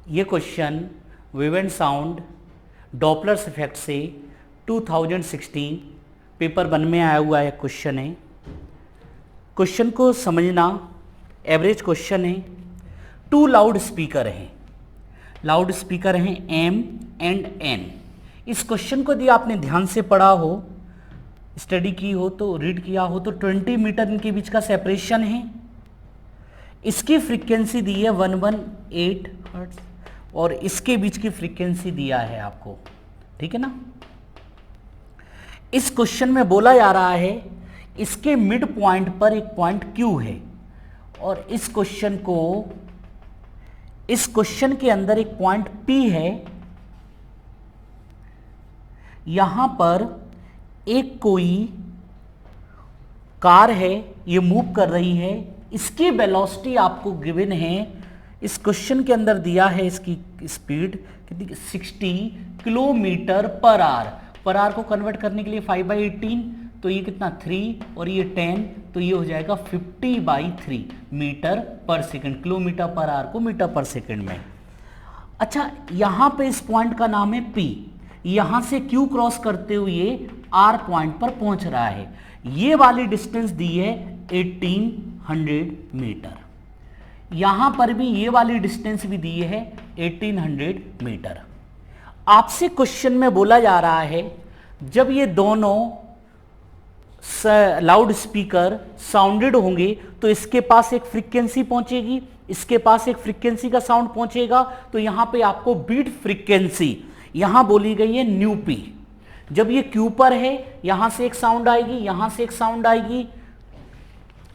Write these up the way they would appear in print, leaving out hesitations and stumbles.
ये question wave and sound Doppler's effect से 2016 paper 1 में आया हुआ है क्वेश्चन है। क्वेश्चन को समझना एवरेज क्वेश्चन है। 2 लाउड स्पीकर हैं, लाउड स्पीकर हैं M एंड N। इस क्वेश्चन को यदि आपने ध्यान से पढ़ा हो, स्टडी की हो तो, रीड किया हो तो 20 मीटर इनके बीच का सेपरेशन है। इसकी फ्रीक्वेंसी दी है 118 हर्ट्ज और इसके बीच की फ्रीक्वेंसी दिया है आपको, ठीक है ना। इस क्वेश्चन में बोला जा रहा है इसके मिड पॉइंट पर एक पॉइंट Q है और इस क्वेश्चन के अंदर एक पॉइंट P है। यहां पर एक कोई कार है, ये मूव कर रही है, इसकी वेलोसिटी आपको गिवन है। इस क्वेश्चन के अंदर दिया है इसकी स्पीड कितनी, 60 किलोमीटर पर आवर को कन्वर्ट करने के लिए 5/18 तो ये कितना 3 और ये 10 तो ये हो जाएगा 50/3 मीटर पर सेकंड। किलोमीटर पर आवर को मीटर पर सेकंड में। अच्छा, यहां पे इस पॉइंट का नाम है P। यहां से Q क्रॉस करते हुए R पॉइंट पर पहुंच रहा है। ये वाली डिस्टेंस दी है 1800 मीटर। यहां पर भी ये वाली डिस्टेंस भी दी है 1800 मीटर। आपसे क्वेश्चन में बोला जा रहा है जब ये दोनों लाउड स्पीकर साउंडेड होंगे तो इसके पास एक फ्रीक्वेंसी पहुंचेगी, इसके पास एक फ्रीक्वेंसी का साउंड पहुंचेगा। तो यहां पे आपको बीट फ्रीक्वेंसी यहां बोली गई है न्यू पी। जब ये क्यू पर है, यहां से एक साउंड आएगी, यहां से एक साउंड आएगी,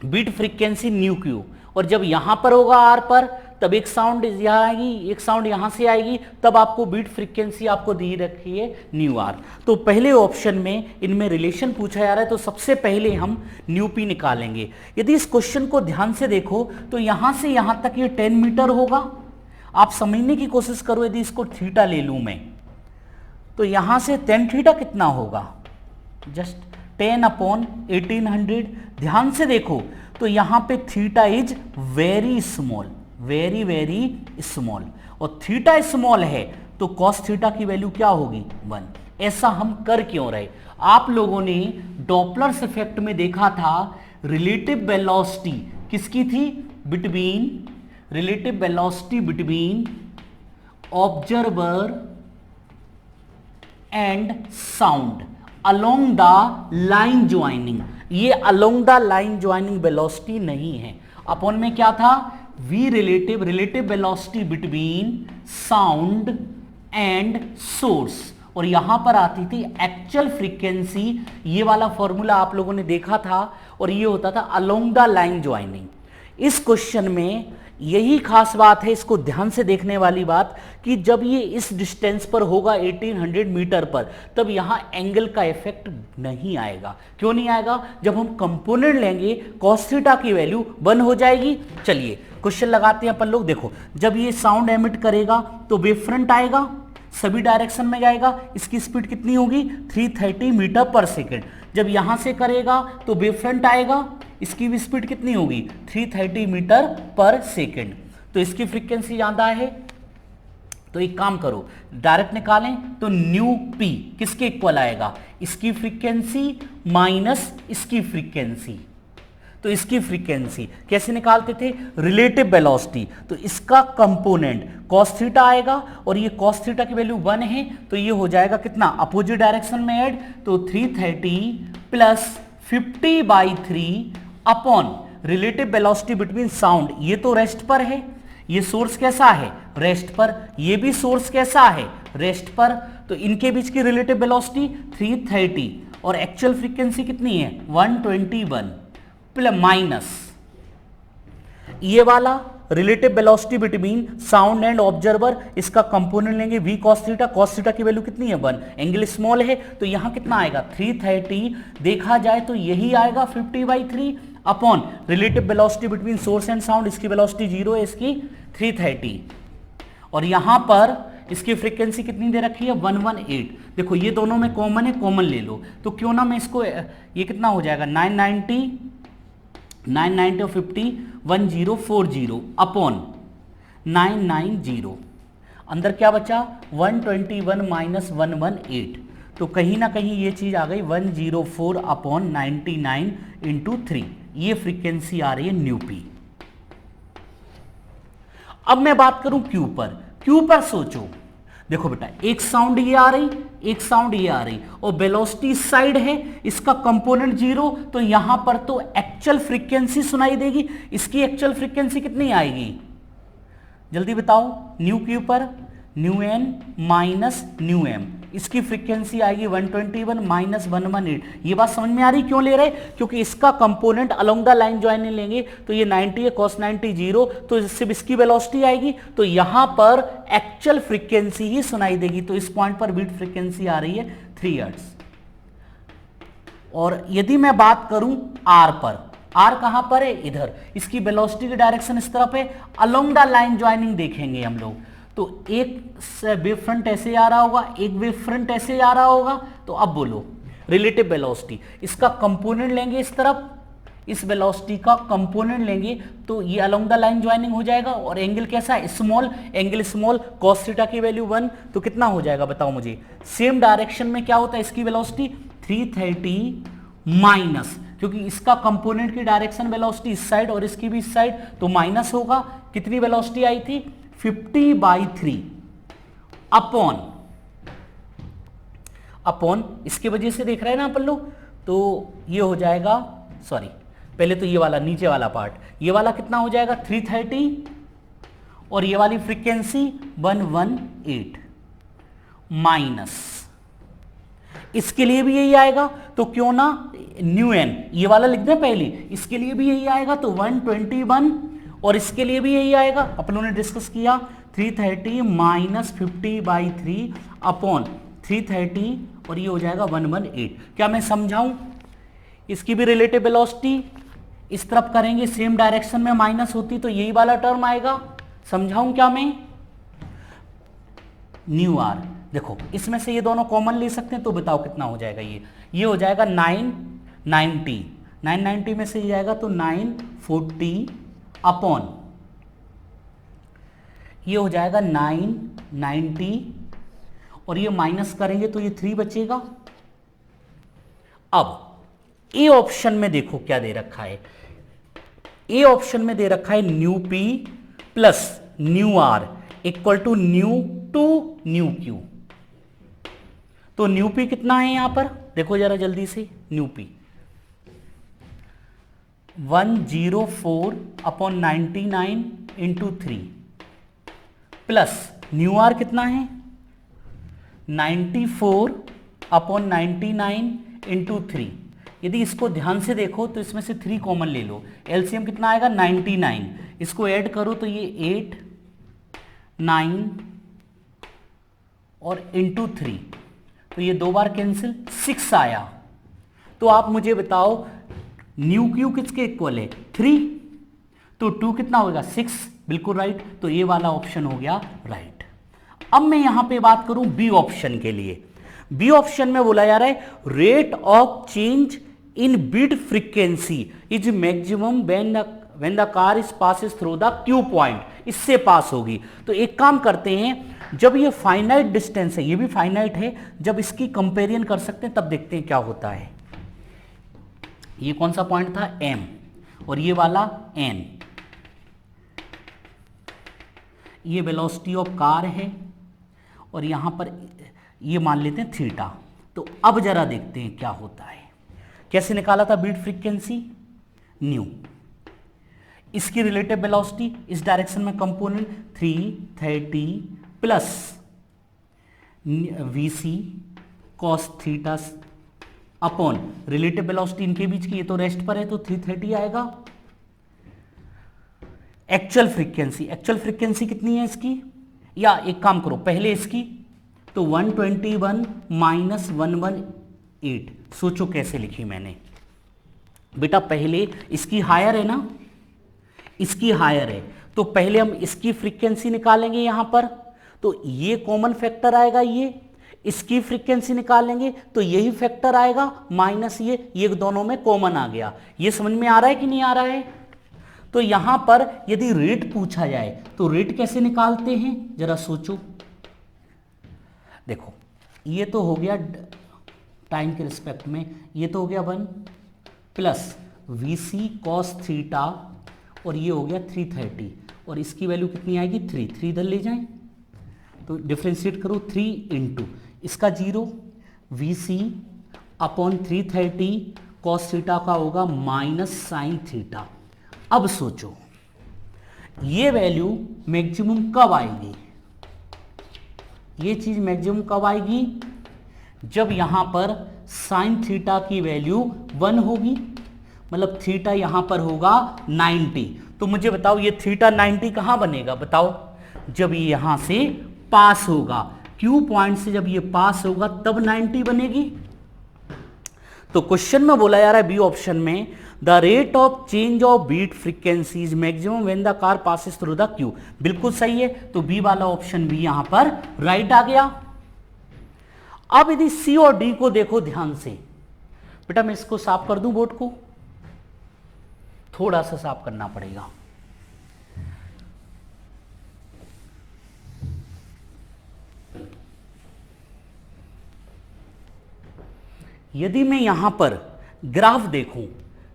बीट फ्रीक्वेंसी न्यू क्यू। और जब यहां पर होगा आर पर तब एक साउंड यहां आएगी, एक साउंड यहां से आएगी, तब आपको बीट फ्रीक्वेंसी आपको दी रखी है न्यू आर। तो पहले ऑप्शन में इनमें रिलेशन पूछा जा रहा है तो सबसे पहले हम न्यू पी निकालेंगे। यदि इस क्वेश्चन को ध्यान से देखो तो यहां से यहां तक ये 10 मीटर होगा। आप समझने की कोशिश करो, यदि इसको थीटा ले लूं मैं तो यहां से tan थीटा कितना होगा, जस्ट 10/1800। ध्यान से देखो तो यहां पे theta is very small, very very small, और थीटा स्मॉल है तो cos थीटा की वैल्यू क्या होगी 1। ऐसा हम कर क्यों रहे, आप लोगों ने डॉपलर्स इफेक्ट में देखा था रिलेटिव वेलोसिटी किसकी थी, relative velocity between observer and sound along the line joining. ये along the line joining velocity नहीं है। अपॉन में क्या था, v relative velocity between sound and source, और यहां पर आती थी एक्चुअल फ्रीक्वेंसी। ये वाला फॉर्मूला आप लोगों ने देखा था और ये होता था अलोंग द लाइन ज्वाइनिंग। इस क्वेश्चन में यही खास बात है, इसको ध्यान से देखने वाली बात, कि जब ये इस डिस्टेंस पर होगा 1800 मीटर पर तब यहां एंगल का इफेक्ट नहीं आएगा। क्यों नहीं आएगा, जब हम कंपोनेंट लेंगे cos थीटा की वैल्यू 1 हो जाएगी। चलिए क्वेश्चन लगाते हैं अपन लोग। देखो, जब ये साउंड एमिट करेगा तो वेव फ्रंट आएगा, सभी डायरेक्शन में जाएगा, इसकी स्पीड कितनी होगी 330 मीटर पर सेकेंड। जब यहां से करेगा तो वेव फ्रंट आएगा, इसकी भी स्पीड कितनी होगी 330 मीटर पर सेकेंड। तो इसकी फ्रीक्वेंसी ज्यादा है तो एक काम करो डायरेक्ट निकालें तो न्यू पी किसके इक्वल आएगा, इसकी फ्रीक्वेंसी माइनस इसकी फ्रीक्वेंसी। तो इसकी फ्रीक्वेंसी कैसे निकालते थे, रिलेटिव वेलोसिटी, तो इसका कंपोनेंट cos थीटा आएगा और ये cos थीटा की वैल्यू 1 है तो ये हो जाएगा कितना, अपोजिट डायरेक्शन में ऐड, तो 330 plus 50/3 upon relative velocity between sound. ये तो रेस्ट पर है, ये सोर्स कैसा है रेस्ट पर, ये भी सोर्स कैसा है रेस्ट पर, तो इनके बीच की रिलेटिव वेलोसिटी 330 और एक्चुअल फ्रीक्वेंसी कितनी है 121 प्लस माइनस ये वाला relative velocity between sound and observer, इसका कंपोनेंट लेंगे v cos थीटा की वैल्यू कितनी है 1, एंगल स्मॉल है तो यहां कितना आएगा 330, देखा जाए तो यही आएगा 50/3 upon relative velocity between source and sound, इसकी वेलोसिटी 0 है, इसकी 330, और यहां पर इसकी फ्रीक्वेंसी कितनी दे रखी है 118। देखो ये दोनों में कॉमन है, कॉमन ले लो, तो क्यों ना मैं इसको, ये कितना हो जाएगा 990 और 50 1040 अपॉन 990, अंदर क्या बचा 121 माइनस 118, तो कहीं ना कहीं ये चीज आ गई 104 अपॉन 99 इंटू 3, ये फ्रीक्वेंसी आ रही है न्यू पी। अब मैं बात करूं क्यू पर, क्यू पर सोचो, देखो बेटा एक साउंड ये आ रही, एक साउंड ये आ रही, और वेलोसिटी इस साइड है, इसका कंपोनेंट 0, तो यहां पर तो एक्चुअल फ्रीक्वेंसी सुनाई देगी। इसकी एक्चुअल फ्रीक्वेंसी कितनी आएगी, जल्दी बताओ, न्यू क्यू पर nu N minus nu M, इसकी फ्रीक्वेंसी आएगी 121 माइनस 118। ये बात समझ में आ रही, क्यों ले रहे, क्योंकि इसका component along the line joining लेंगे तो ये 90 है, cos 90 0, तो सिर्फ इसकी वेलोसिटी आएगी, तो यहां पर एक्चुअल फ्रीक्वेंसी ही सुनाई देगी। तो इस पॉइंट पर बीट फ्रीक्वेंसी आ रही है 3 हर्ट्ज। और यदि मैं बात करूं आर पर, आर कहां पर है, इधर, इसकी वेलोसिटी की डायरेक्शन इस तरफ है, अलोंग द लाइन ज्वाइनिंग देखेंगे हम लोग, तो एक वेव फ्रंट ऐसे आ रहा होगा, एक वेव फ्रंट ऐसे आ रहा होगा, तो अब बोलो रिलेटिव वेलोसिटी, इसका कंपोनेंट लेंगे इस तरफ, इस वेलोसिटी का कंपोनेंट लेंगे तो ये अलोंग द लाइन ज्वाइनिंग हो जाएगा, और एंगल कैसा है, small, angle small, cos theta की वैल्यू 1, तो कितना हो जाएगा बताओ मुझे, सेम डायरेक्शन में क्या होता है इसकी वेलोसिटी 330 माइनस, क्योंकि इसका कंपोनेंट की डायरेक्शन वेलोसिटी इस साइड और इसकी भी इस साइड, तो माइनस होगा, कितनी वेलोसिटी आई थी 50/3 अपॉन इसके वजह से देख रहे हैं ना अपन लोग, तो ये हो जाएगा, सॉरी पहले तो ये वाला नीचे वाला पार्ट, ये वाला कितना हो जाएगा 330, और ये वाली फ्रीक्वेंसी 118 माइनस, इसके लिए भी यही आएगा, तो क्यों ना न्यू एन, ये वाला लिख दें पहले, इसके लिए भी यही आएगा, तो 121, और इसके लिए भी यही आएगा, अपनों ने डिस्कस किया 330 माइनस 50/3 अपॉन 330, और ये हो जाएगा 118। क्या मैं समझाऊं, इसकी भी रिलेटिव वेलोसिटी इस तरफ करेंगे, सेम डायरेक्शन में माइनस होती तो यही वाला टर्म आएगा, समझाऊं क्या मैं, न्यू आर, देखो इसमें से ये दोनों कॉमन ले सकते हैं, तो बताओ कितना हो जाएगा, ये हो जाएगा 990 में से ये जाएगा तो 940 अपॉन, ये हो जाएगा 990, और ये माइनस करेंगे तो ये 3 बचेगा। अब ए ऑप्शन में देखो क्या दे रखा है, ए ऑप्शन में दे रखा है nu P plus nu R equal to nu two nu Q, तो न्यू पी कितना है यहां पर देखो जरा जल्दी से, nu P 104 upon 99 into 3 plus nu R कितना है 94 अपॉन 99 इंटू 3। यदि इसको ध्यान से देखो तो इसमें से 3 कॉमन ले लो, एलसीएम कितना आएगा 99, इसको ऐड करो तो ये 8 9 और इंटू 3, तो ये 2 बार कैंसिल, 6 आया। तो आप मुझे बताओ न्यू क्यू किसके इक्वल है 3, तो 2 कितना होगा 6, बिल्कुल राइट, तो ये वाला ऑप्शन हो गया राइट। अब मैं यहां पे बात करूं बी ऑप्शन के लिए, बी ऑप्शन में बोला जा रहा है rate of change in beat frequency is maximum when the car is passes through the Q point, इससे पास होगी। तो एक काम करते हैं, जब ये फाइनाइट डिस्टेंस है, ये भी फाइनाइट है, जब इसकी कंपेरिजन कर सकते हैं तब देखते हैं क्या होता है। ये कौन सा पॉइंट था M, और ये वाला N, ये वेलोसिटी ऑफ कार है, और यहां पर ये मान लेते हैं थीटा। तो अब जरा देखते हैं क्या होता है, कैसे निकाला था बीट फ्रीक्वेंसी, न्यू, इसकी रिलेटिव वेलोसिटी इस डायरेक्शन में component 330 plus VC cos theta upon relative velocity इनके बीच की, ये तो रेस्ट पर है तो 330 आएगा। एक्चुअल फ्रीक्वेंसी कितनी है इसकी, या एक काम करो पहले इसकी, तो 121 माइनस 118, सोचो कैसे लिखी मैंने बेटा, पहले इसकी हायर है ना, इसकी हायर है, तो पहले हम इसकी फ्रीक्वेंसी निकालेंगे यहां पर, तो ये कॉमन फैक्टर आएगा, ये इसकी फ्रीक्वेंसी निकालेंगे तो यही फैक्टर आएगा, माइनस ये दोनों में कॉमन आ गया। ये समझ में आ रहा है कि नहीं आ रहा है। तो यहां पर यदि रेट पूछा जाए तो रेट कैसे निकालते हैं जरा सोचो, देखो ये तो हो गया टाइम के रिस्पेक्ट में, ये तो हो गया 1 plus V C cos theta और ये हो गया 330 और इसकी वैल्यू कितनी आएगी 3 इधर ले जाएं तो डिफ्रेंशिएट करो 3 इंटू इसका 0 V C upon 330 cos theta का होगा माइनस साइन थीटा। अब सोचो ये वैल्यू मैक्सिमम कब आएगी, ये चीज मैक्सिमम कब आएगी जब यहां पर साइन थीटा की वैल्यू 1 होगी, मतलब थीटा यहां पर होगा 90। तो मुझे बताओ ये थीटा 90 कहां बनेगा, बताओ जब ये यहां से पास होगा, क्यू पॉइंट से जब ये पास होगा तब 90 बनेगी। तो क्वेश्चन में बोला जा रहा है बी ऑप्शन में the rate of change of beat frequency is maximum when the car passes through the Q. बिल्कुल सही है, तो बी वाला ऑप्शन भी यहां पर राइट आ गया। अब यदि सी और डी को देखो ध्यान से, बेटा मैं इसको साफ कर दूं, बोर्ड को थोड़ा सा साफ करना पड़ेगा। यदि मैं यहां पर ग्राफ देखूं,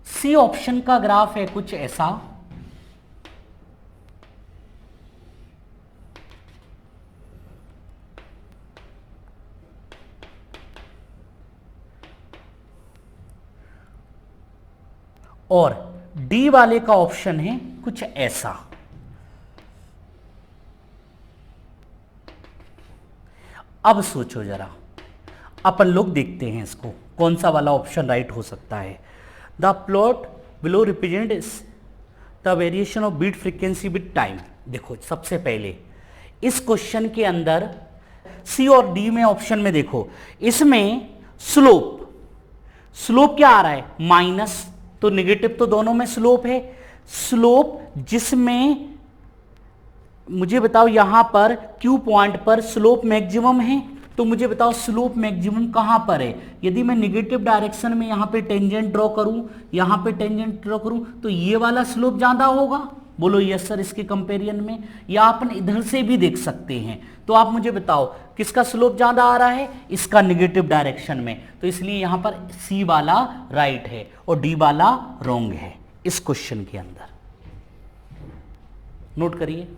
सी ऑप्शन का ग्राफ है कुछ ऐसा, और डी वाले का ऑप्शन है कुछ ऐसा। अब सोचो जरा, अपन लोग देखते हैं इसको कौन सा वाला ऑप्शन राइट हो सकता है। The plot below represent the variation of beat frequency with time. देखो सबसे पहले इस क्वेश्चन के अंदर सी और डी में ऑप्शन में देखो, इसमें स्लोप क्या आ रहा है माइनस, तो नेगेटिव तो दोनों में स्लोप है। स्लोप जिसमें मुझे बताओ यहां पर क्यू पॉइंट पर स्लोप मैक्सिमम है, तो मुझे बताओ स्लोप मैक्सिमम कहां पर है। यदि मैं निगेटिव डायरेक्शन में यहां पे टेंजेंट ड्रॉ करूं, यहां पे टेंजेंट ड्रॉ करूं, तो ये वाला स्लोप ज्यादा होगा, बोलो यस सर इसके कंपेरिजन में। या अपन इधर से भी देख सकते हैं, तो आप मुझे बताओ किसका स्लोप ज्यादा आ रहा है, इसका निगेटिव डायरेक्शन में, तो इसलिए यहां पर सी वाला राइट है और डी वाला रॉन्ग है इस क्वेश्चन के अंदर। नोट करिए।